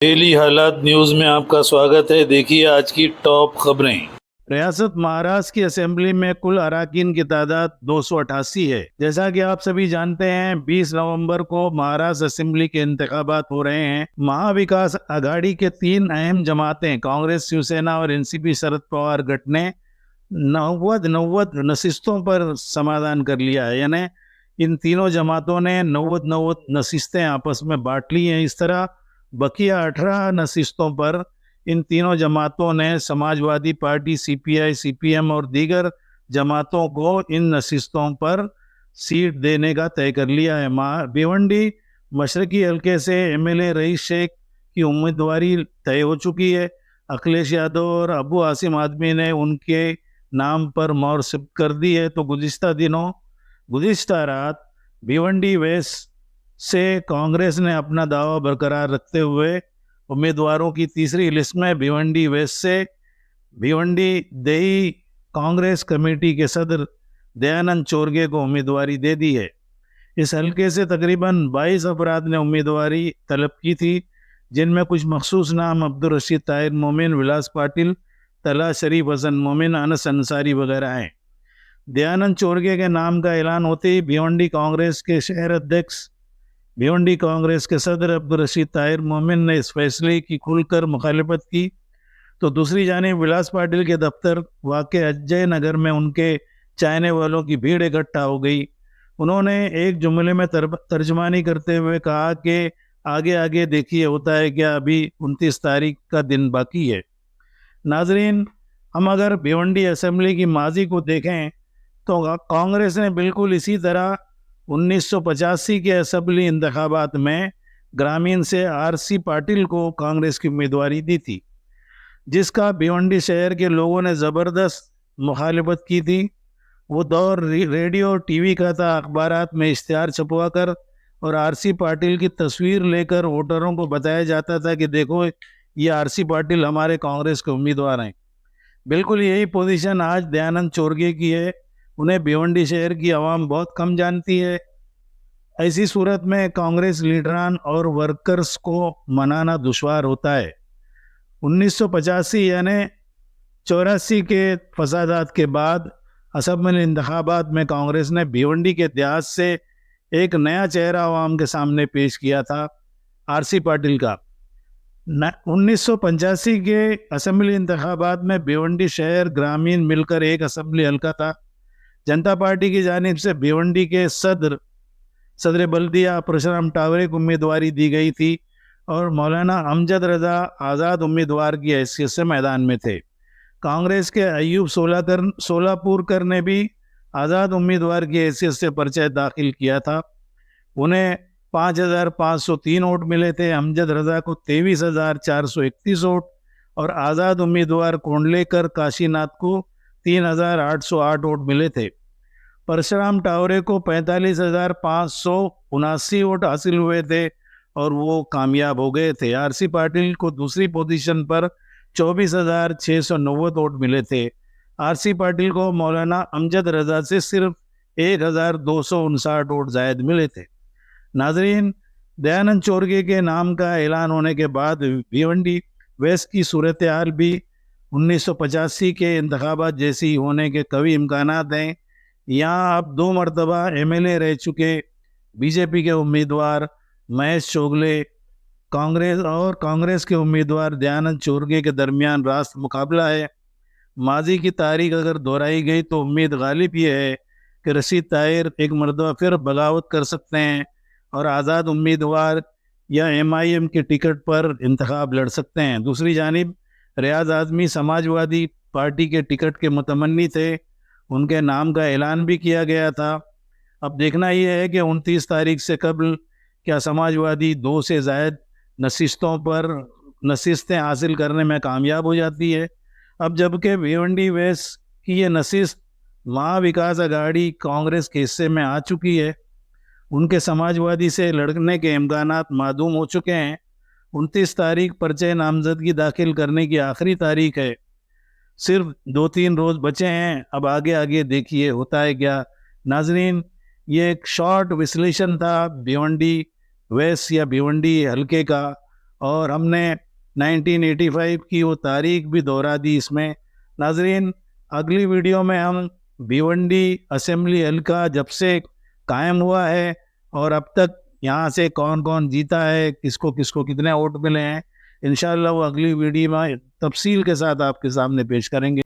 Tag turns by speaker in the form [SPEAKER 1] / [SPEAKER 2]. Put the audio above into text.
[SPEAKER 1] Daily हालात news में आपका स्वागत है। देखिए आज की टॉप खबरें। रियासत महाराष्ट्र की असेंबली में कुल अरकान की तादाद 288 है। जैसा कि आप सभी जानते हैं, 20 नवंबर को महाराष्ट्र असेंबली के इंतखाबात हो रहे हैं। महाविकास आघाड़ी के तीन अहम जमातें कांग्रेस, शिवसेना और एनसीपी शरद पवार गठ ने 90 नशिस्तों पर समाधान कर लिया है। यानी इन तीनों जमातों ने 90 नशिस्तें आपस में बांट ली हैं। इस तरह बकिया 18 नशिस्तों पर इन तीनों जमातों ने समाजवादी पार्टी, सीपीआई, सीपीएम और दीगर जमातों को इन नशिस्तों पर सीट देने का तय कर लिया है। भिवंडी मशरकी हल्के से एमएलए रईस शेख की उम्मीदवारी तय हो चुकी है। अखिलेश यादव और अबू आसिम आदमी ने उनके नाम पर मोहर सिप्त कर दी है। तो गुज़िश्ता रात भिवंडी वेस्ट से कांग्रेस ने अपना दावा बरकरार रखते हुए उम्मीदवारों की तीसरी लिस्ट में भिवंडी वेस्ट से भिवंडी देही कांग्रेस कमेटी के सदर दयानंद चोरगे को उम्मीदवारी दे दी है। इस हल्के से तकरीबन 22 अफराद ने उम्मीदवारी तलब की थी, जिनमें कुछ मखसूस नाम अब्दुल रशीद ताहिर मोमिन, विलास पाटिल, तला शरीफ हसन मोमिन, अनस अंसारी वगैरह हैं। दयानंद चोरगे के नाम का ऐलान होते ही भिवंडी कांग्रेस के शहर अध्यक्ष, भिवंडी कांग्रेस के सदर अब्दुल रशीद ताहिर मोमिन ने इस फैसले की खुलकर मुखालिफत की। तो दूसरी जानिब विलास पाटिल के दफ्तर वाक़ अजय नगर में उनके चाहने वालों की भीड़ इकट्ठा हो गई। उन्होंने एक जुमले में तर्जमानी करते हुए कहा कि आगे आगे देखिए होता है क्या, अभी 29 तारीख का दिन बाकी है। नाजरीन, हम अगर भिवंडी असेंबली की माजी को देखें तो कांग्रेस ने बिल्कुल इसी तरह 1985 के असेंबली इंतखाबात में ग्रामीण से आरसी पाटिल को कांग्रेस की उम्मीदवारी दी थी, जिसका भिवंडी शहर के लोगों ने ज़बरदस्त मुखालिफत की थी। वो दौर रेडियो और टीवी का था। अखबारात में इश्तिहार छपवा कर और आरसी पाटिल की तस्वीर लेकर वोटरों को बताया जाता था कि देखो, ये आरसी पाटिल हमारे कांग्रेस के उम्मीदवार हैं। बिल्कुल यही पोजीशन आज दयानंद चोरगे की है। उन्हें भिवंडी शहर की आवाम बहुत कम जानती है। ऐसी सूरत में कांग्रेस लीडरान और वर्कर्स को मनाना दुश्वार होता है। 1985 यानी 84 के फसादात के बाद असेंबली इंतखाबात में कांग्रेस ने भिवंडी के इतिहास से एक नया चेहरा आवाम के सामने पेश किया था, आरसी पाटिल का। 1985 के असेंबली इंतखाबात में भिवंडी शहर ग्रामीण मिलकर एक असेंबली हल्का था। जनता पार्टी की जानिब से भिवंडी के सदर बल्दिया परशुराम टावरे को उम्मीदवारी दी गई थी और मौलाना अमजद रजा आज़ाद उम्मीदवार की हैसियत से मैदान में थे। कांग्रेस के अयूब सोलापुरकर ने भी आज़ाद उम्मीदवार की हैसियत से पर्चा दाखिल किया था। उन्हें 5,503 वोट मिले थे। अमजद रजा को 23,431 वोट और आज़ाद उम्मीदवार कोंडलेकर काशीनाथ को 3,808 वोट मिले थे। परशुराम टावरे को 45,579 वोट हासिल हुए थे और वो कामयाब हो गए थे। आरसी पाटिल को दूसरी पोजीशन पर 24,690 वोट मिले थे। आरसी पाटिल को मौलाना अमजद रजा से सिर्फ 1,259 वोट जायद मिले थे। नाजरीन, दयानंद चोरगे के नाम का ऐलान होने के बाद भिवंडी वेस्ट की सूरत हाल भी 1985 के इंतखाबात जैसी होने के कई इम्कानात हैं। यहाँ अब 2 मरतबा एमएलए रह चुके बीजेपी के उम्मीदवार महेश चोगले कांग्रेस के उम्मीदवार दयानंद चोरगे के दरमियान रास्त मुकाबला है। माजी की तारीख अगर दोहराई गई तो उम्मीद गालिब ये है कि रशीद ताहिर एक मरतबा फिर बगावत कर सकते हैं और आज़ाद उम्मीदवार या एमआईएम के टिकट पर इंतखाब लड़ सकते हैं। दूसरी जानिब रियाज आज़मी समाजवादी पार्टी के टिकट के मुतमन्नी थे। उनके नाम का ऐलान भी किया गया था। अब देखना यह है कि 29 तारीख से कबल क्या समाजवादी 2 से ज़ायद नशिस्तें हासिल करने में कामयाब हो जाती है। अब जबकि भिवंडी वेस्ट की ये नशिस्त महाविकास आघाड़ी कांग्रेस के हिस्से में आ चुकी है, उनके समाजवादी से लड़ने के इम्कानात मादूम हो चुके हैं। 29 तारीख पर्चे नामजदगी दाखिल करने की आखिरी तारीख है। सिर्फ 2-3 रोज़ बचे हैं। अब आगे आगे देखिए होता है क्या। नाजरीन, ये एक शॉर्ट विश्लेषण था भिवंडी वेस्ट या भिवंडी हल्के का, और हमने 1985 की वो तारीख भी दोहरा दी इसमें। नाजरीन, अगली वीडियो में हम भिवंडी असेंबली हल्का जब से कायम हुआ है और अब तक यहाँ से कौन कौन जीता है, किसको किसको कितने वोट मिले हैं, इंशाल्लाह वो अगली वीडियो में तफसील के साथ आपके सामने पेश करेंगे।